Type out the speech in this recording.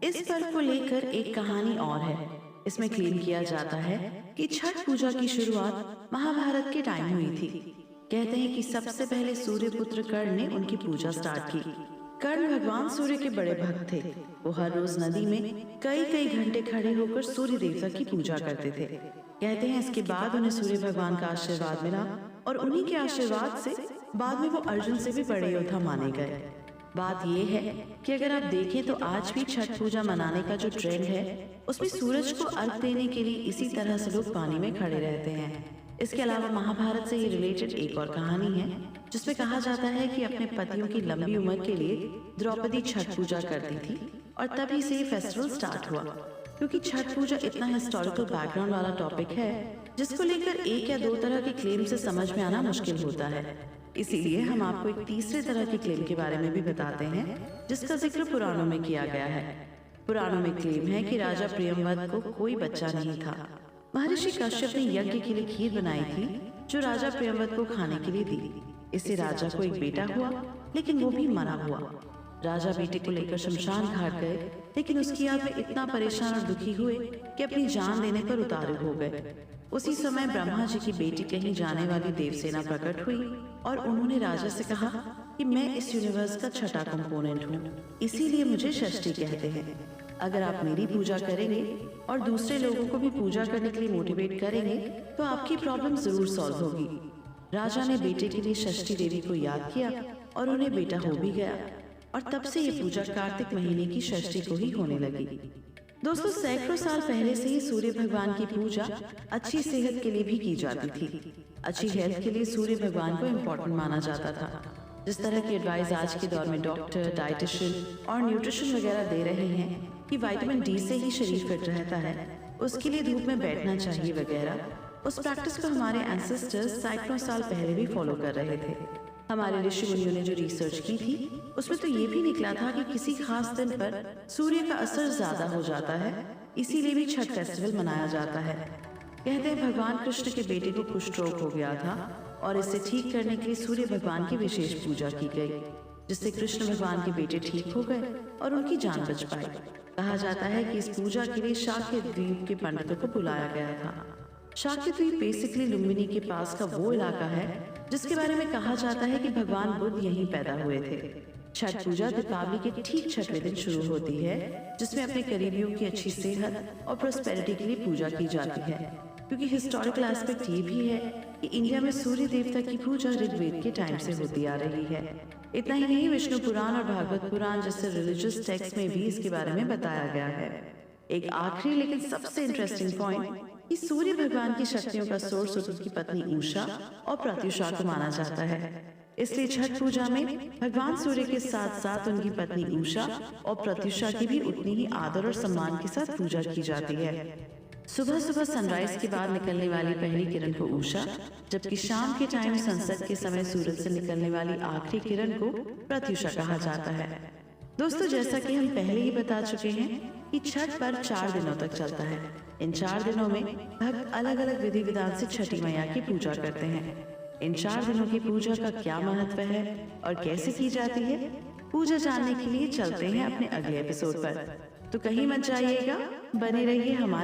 इस पर्व को लेकर एक कहानी और है। इसमें क्लेम किया जाता है कि छठ पूजा की शुरुआत महाभारत के टाइम हुई थी। कहते हैं कि सबसे पहले सूर्य पुत्र कर्ण ने उनकी पूजा स्टार्ट की। कर्ण भगवान सूर्य के बड़े भक्त थे। वो हर रोज नदी में कई कई घंटे खड़े होकर सूर्य देवता की पूजा करते थे। कहते हैं इसके बाद उन्हें सूर्य भगवान का आशीर्वाद मिला और उन्हीं के आशीर्वाद से बाद में वो अर्जुन से भी बड़े योद्धा माने गए। बात यह है कि अगर आप देखें तो आज भी छठ पूजा मनाने का जो ट्रेंड है उसमें सूरज को अर्घ देने के लिए इसी तरह से लोग पानी में खड़े रहते हैं। इसके अलावा महाभारत से ये रिलेटेड एक और कहानी है जिसमें कहा जाता है कि अपने पतियों की लंबी उम्र के लिए द्रौपदी छठ पूजा करती थी और तभी से ये फेस्टिवल स्टार्ट हुआ। क्योंकि छठ पूजा इतना हिस्टोरिकल बैकग्राउंड वाला टॉपिक है जिसको लेकर एक या दो तरह के क्लेम से समझ में आना मुश्किल होता है। इसीलिए हम आपको एक तीसरे तरह के क्लेम के बारे में भी बताते हैं जिसका जिक्र पुराणों में किया गया है। पुराणों में क्लेम है कि राजा प्रियंवद को कोई बच्चा नहीं था। महर्षि कश्यप ने यज्ञ के लिए खीर बनाई थी जो राजा प्रियंवद को खाने के लिए दी। इससे राजा को एक बेटा हुआ लेकिन वो भी मरा हुआ। राजा बेटे को लेकर शमशान घाट गए लेकिन उसकी याद में इतना परेशान और दुखी हुए कि अपनी जान देने पर उतारू हो गए। उसी समय ब्रह्मा जी की बेटी कहीं जाने वाली देवसेना प्रकट हुई और उन्होंने राजा से कहा कि मैं इस यूनिवर्स का छठा कंपोनेंट हूँ, इसीलिए मुझे षष्ठी कहते हैं। अगर आप मेरी पूजा करेंगे और दूसरे लोगों को भी पूजा करने के लिए मोटिवेट करेंगे तो आपकी प्रॉब्लम जरूर सॉल्व होगी। राजा ने बेटे के लिए षष्ठी देवी को याद किया और उन्हें बेटा हो भी गया और तब से ये पूजा कार्तिक महीने की षष्ठी को ही होने लगी। दोस्तों, सैकड़ों साल पहले से ही सूर्य भगवान की पूजा अच्छी सेहत के लिए भी की जाती थी। अच्छी हेल्थ के लिए सूर्य भगवान को इम्पोर्टेंट माना जाता था। जिस तरह की एडवाइस आज के दौर में डॉक्टर, डाइटिशियन और न्यूट्रिशन वगैरह दे रहे हैं कि विटामिन डी से ही शरीर फिट रहता है, उसके लिए धूप में बैठना चाहिए वगैरह, उस प्रैक्टिस को हमारे एंसेस्टर्स सैकड़ों साल पहले भी फॉलो कर रहे थे। हमारे ऋषि मुनियों ने जो रिसर्च की थी उसमें तो ये भी निकला था कि किसी खास दिन पर सूर्य का असर ज्यादा हो जाता है, इसीलिए भी छठ फेस्टिवल मनाया जाता है। कहते हैं भगवान कृष्ण के बेटे को कुष्ठ रोग हो गया था और इसे ठीक करने के लिए सूर्य भगवान की विशेष पूजा की गई, जिससे कृष्ण भगवान के बेटे ठीक हो गए और उनकी जान बच पाई। कहा जाता है कि इस पूजा के लिए शाक्य द्वीप के पंडितों को बुलाया गया था। शाक्य द्वीप बेसिकली लुम्बिनी के पास का वो इलाका है जिसके बारे में कहा जाता है कि भगवान बुद्ध यहीं पैदा हुए थे। छठ पूजा दीपावली के ठीक छठवें दिन शुरू होती है जिसमें अपने करीबियों की अच्छी सेहत और प्रोस्पेरिटी के लिए पूजा की जाती है। क्योंकि हिस्टोरिकल एस्पेक्ट ये भी है कि इंडिया में सूर्य देवता की पूजा ऋग्वेद के टाइम से होती आ रही है। इतना ही नहीं, विष्णु पुराण और भागवत पुराण जैसे रिलीजियस टेक्स्ट में भी इसके बारे में बताया गया है। एक आखिरी लेकिन सबसे इंटरेस्टिंग पॉइंट कि सूर्य भगवान की शक्तियों का सोर्स उनकी पत्नी उषा और प्रत्युषा को माना जाता है। इसलिए छठ पूजा में भगवान सूर्य के साथ साथ उनकी पत्नी उषा और प्रत्युषा की भी उतनी ही आदर और सम्मान के साथ पूजा की जाती है। सुबह सुबह सनराइज के बाद निकलने वाली पहली किरण को उषा, जबकि शाम के टाइम सनसेट के समय सूरज से निकलने वाली आखिरी किरण को प्रत्युषा कहा जाता है। दोस्तों, जैसा कि हम पहले ही बता चुके हैं कि छठ पर्व 4 दिनों तक चलता है। इन 4 दिनों में भक्त अलग अलग विधि विधान से छठी मैया की पूजा करते हैं। इन 4 दिनों की पूजा का क्या महत्व है और कैसे की जाती है, पूजा जानने के लिए चलते हैं अपने अगले एपिसोड पर। तो कहीं मत जाइएगा, बने रहिए हमारे